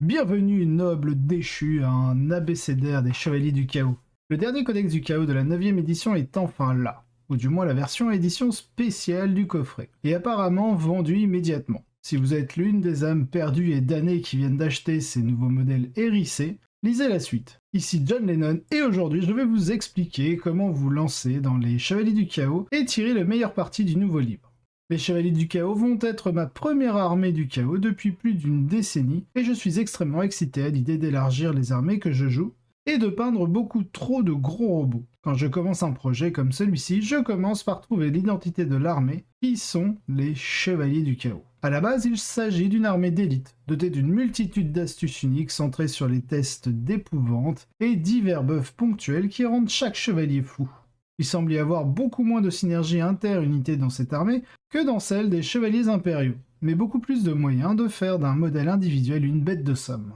Bienvenue, noble déchu, à un abécédaire des Chevaliers du Chaos. Le dernier codex du Chaos de la 9e édition est enfin là, ou du moins la version édition spéciale du coffret, et apparemment vendue immédiatement. Si vous êtes l'une des âmes perdues et damnées qui viennent d'acheter ces nouveaux modèles hérissés, lisez la suite. Ici John Lennon, et aujourd'hui je vais vous expliquer comment vous lancer dans les Chevaliers du Chaos et tirer le meilleur parti du nouveau livre. Les Chevaliers du Chaos vont être ma première armée du Chaos depuis plus d'une décennie, et je suis extrêmement excité à l'idée d'élargir les armées que je joue, et de peindre beaucoup trop de gros robots. Quand je commence un projet comme celui-ci, je commence par trouver l'identité de l'armée, qui sont les Chevaliers du Chaos. A la base, il s'agit d'une armée d'élite, dotée d'une multitude d'astuces uniques centrées sur les tests d'épouvante, et divers buffs ponctuels qui rendent chaque chevalier fou. Il semble y avoir beaucoup moins de synergie inter-unité dans cette armée que dans celle des chevaliers impériaux, mais beaucoup plus de moyens de faire d'un modèle individuel une bête de somme.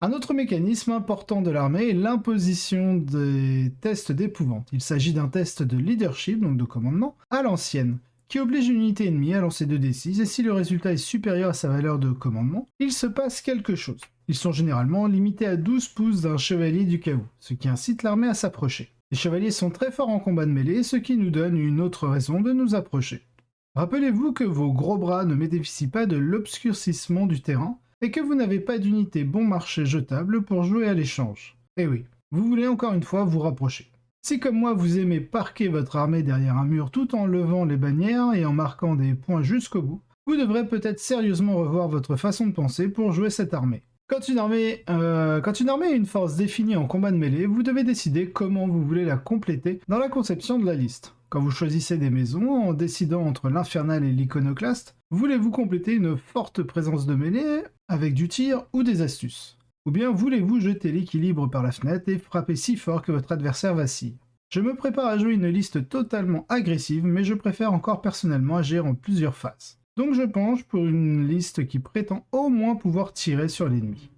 Un autre mécanisme important de l'armée est l'imposition des tests d'épouvante. Il s'agit d'un test de leadership, donc de commandement, à l'ancienne, qui oblige une unité ennemie à lancer 2d6, et si le résultat est supérieur à sa valeur de commandement, il se passe quelque chose. Ils sont généralement limités à 12 pouces d'un chevalier du chaos, ce qui incite l'armée à s'approcher. Les chevaliers sont très forts en combat de mêlée, ce qui nous donne une autre raison de nous approcher. Rappelez-vous que vos gros bras ne bénéficient pas de l'obscurcissement du terrain, et que vous n'avez pas d'unité bon marché jetable pour jouer à l'échange. Eh oui, vous voulez encore une fois vous rapprocher. Si comme moi vous aimez parquer votre armée derrière un mur tout en levant les bannières et en marquant des points jusqu'au bout, vous devrez peut-être sérieusement revoir votre façon de penser pour jouer cette armée. Quand une armée a une force définie en combat de mêlée, vous devez décider comment vous voulez la compléter dans la conception de la liste. Quand vous choisissez des maisons, en décidant entre l'infernal et l'iconoclaste, voulez-vous compléter une forte présence de mêlée avec du tir ou des astuces? Ou bien voulez-vous jeter l'équilibre par la fenêtre et frapper si fort que votre adversaire vacille? Je me prépare à jouer une liste totalement agressive, mais je préfère encore personnellement agir en plusieurs phases. Donc je penche pour une liste qui prétend au moins pouvoir tirer sur l'ennemi.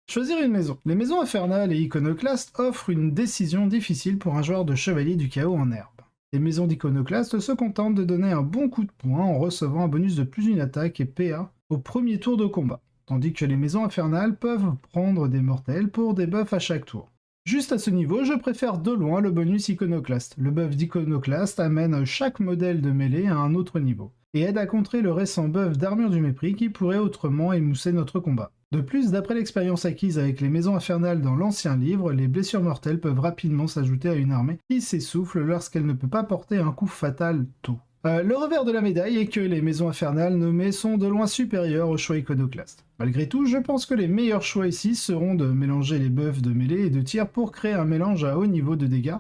Choisir une maison. Les maisons infernales et iconoclastes offrent une décision difficile pour un joueur de chevalier du chaos en herbe. Les maisons d'iconoclastes se contentent de donner un bon coup de poing en recevant un bonus de plus une attaque et PA au premier tour de combat, tandis que les maisons infernales peuvent prendre des mortels pour des buffs à chaque tour. Juste à ce niveau, je préfère de loin le bonus iconoclaste. Le buff d'iconoclaste amène chaque modèle de mêlée à un autre niveau, et aide à contrer le récent buff d'armure du mépris qui pourrait autrement émousser notre combat. De plus, d'après l'expérience acquise avec les maisons infernales dans l'ancien livre, les blessures mortelles peuvent rapidement s'ajouter à une armée qui s'essouffle lorsqu'elle ne peut pas porter un coup fatal tôt. Le revers de la médaille est que les maisons infernales nommées sont de loin supérieures aux choix iconoclastes. Malgré tout, je pense que les meilleurs choix ici seront de mélanger les buffs de mêlée et de tir pour créer un mélange à haut niveau de dégâts.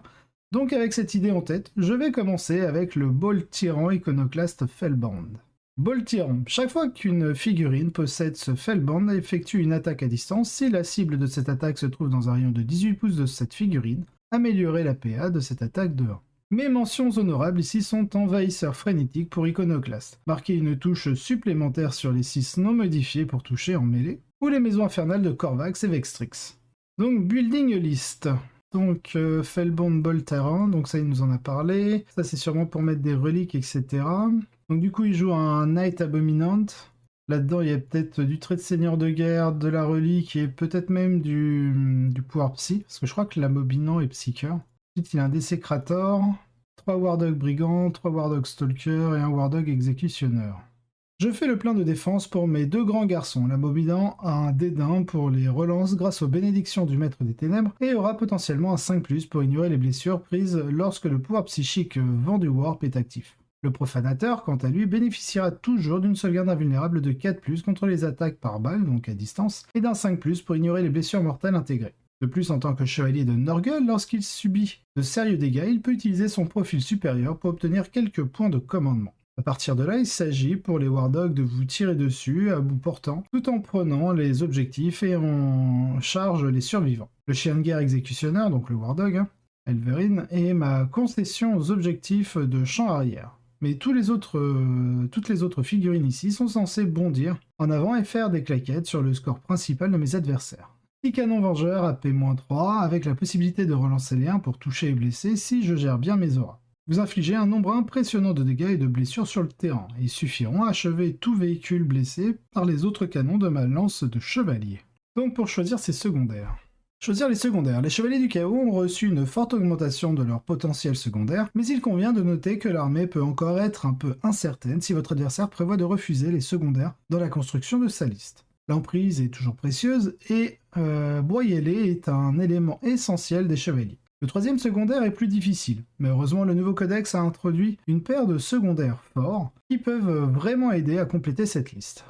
Donc avec cette idée en tête, je vais commencer avec le Ball Tyran iconoclaste Fellband. Ball Tyran. Chaque fois qu'une figurine possède ce Fellband, effectue une attaque à distance. Si la cible de cette attaque se trouve dans un rayon de 18 pouces de cette figurine, améliorez la PA de cette attaque de 1. Mes mentions honorables ici sont Envahisseur Frénétique pour Iconoclaste. Marquez une touche supplémentaire sur les 6 non modifiés pour toucher en mêlée, ou les maisons infernales de Corvax et Vextrix. Donc Building List. Donc Fellband Ball Tyran, donc ça il nous en a parlé. Ça c'est sûrement pour mettre des reliques, etc. Donc du coup il joue un Knight Abominant. Là-dedans il y a peut-être du trait de seigneur de guerre, de la relique et peut-être même du pouvoir psy. Parce que je crois que l'abominant est psycheur. Ensuite il a un Desecrator, 3 Wardog Brigands, 3 Wardog Stalker et un Wardog Exécutionneur. Je fais le plein de défense pour mes deux grands garçons. L'abominant a un dédain pour les relances grâce aux bénédictions du Maître des Ténèbres et aura potentiellement un 5+, pour ignorer les blessures prises lorsque le pouvoir psychique vent du Warp est actif. Le Profanateur, quant à lui, bénéficiera toujours d'une sauvegarde invulnérable de 4+, contre les attaques par balle, donc à distance, et d'un 5+, pour ignorer les blessures mortelles intégrées. De plus, en tant que chevalier de Nurgle, lorsqu'il subit de sérieux dégâts, il peut utiliser son profil supérieur pour obtenir quelques points de commandement. A partir de là, il s'agit pour les Wardogs de vous tirer dessus à bout portant, tout en prenant les objectifs et en charge les survivants. Le chien de guerre exécutionneur, donc le Wardog, Elverine, est ma concession aux objectifs de champ arrière. Mais toutes les autres figurines ici sont censées bondir en avant et faire des claquettes sur le score principal de mes adversaires. 6 canons vengeurs à P-3, avec la possibilité de relancer les 1 pour toucher et blesser si je gère bien mes auras. Vous infligez un nombre impressionnant de dégâts et de blessures sur le terrain, et ils suffiront à achever tout véhicule blessé par les autres canons de ma lance de chevalier. Donc pour choisir ces secondaires. Choisir les secondaires. Les chevaliers du chaos ont reçu une forte augmentation de leur potentiel secondaire, mais il convient de noter que l'armée peut encore être un peu incertaine si votre adversaire prévoit de refuser les secondaires dans la construction de sa liste. L'emprise est toujours précieuse et broyer-les est un élément essentiel des chevaliers. Le troisième secondaire est plus difficile, mais heureusement le nouveau codex a introduit une paire de secondaires forts qui peuvent vraiment aider à compléter cette liste.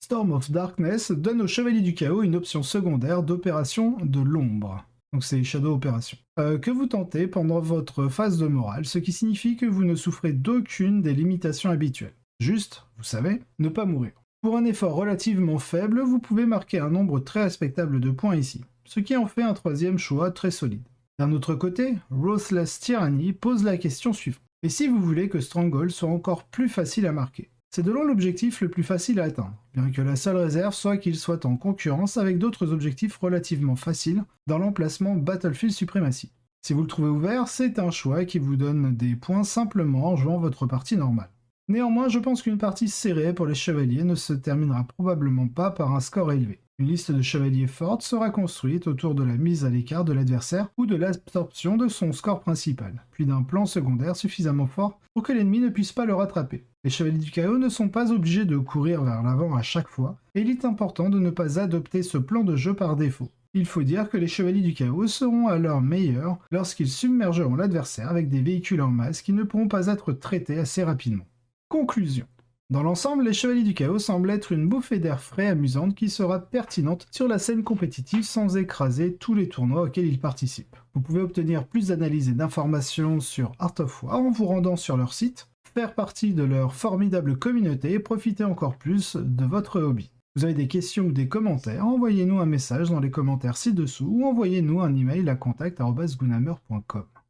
Storm of Darkness donne aux Chevaliers du Chaos une option secondaire d'opération de l'ombre. Donc c'est Shadow Operation. Que vous tentez pendant votre phase de morale, ce qui signifie que vous ne souffrez d'aucune des limitations habituelles. Juste, vous savez, ne pas mourir. Pour un effort relativement faible, vous pouvez marquer un nombre très respectable de points ici, ce qui en fait un troisième choix très solide. D'un autre côté, Ruthless Tyranny pose la question suivante. Et si vous voulez que Stronghold soit encore plus facile à marquer? C'est de loin l'objectif le plus facile à atteindre, bien que la seule réserve soit qu'il soit en concurrence avec d'autres objectifs relativement faciles dans l'emplacement Battlefield Supremacy. Si vous le trouvez ouvert, c'est un choix qui vous donne des points simplement en jouant votre partie normale. Néanmoins, je pense qu'une partie serrée pour les chevaliers ne se terminera probablement pas par un score élevé. Une liste de chevaliers forte sera construite autour de la mise à l'écart de l'adversaire ou de l'absorption de son score principal, puis d'un plan secondaire suffisamment fort pour que l'ennemi ne puisse pas le rattraper. Les chevaliers du chaos ne sont pas obligés de courir vers l'avant à chaque fois, et il est important de ne pas adopter ce plan de jeu par défaut. Il faut dire que les chevaliers du chaos seront à leur meilleur lorsqu'ils submergeront l'adversaire avec des véhicules en masse qui ne pourront pas être traités assez rapidement. Conclusion. Dans l'ensemble, les Chevaliers du Chaos semblent être une bouffée d'air frais amusante qui sera pertinente sur la scène compétitive sans écraser tous les tournois auxquels ils participent. Vous pouvez obtenir plus d'analyses et d'informations sur Art of War en vous rendant sur leur site, faire partie de leur formidable communauté et profiter encore plus de votre hobby. Vous avez des questions ou des commentaires, envoyez-nous un message dans les commentaires ci-dessous ou envoyez-nous un email à contact@gunhammer.com.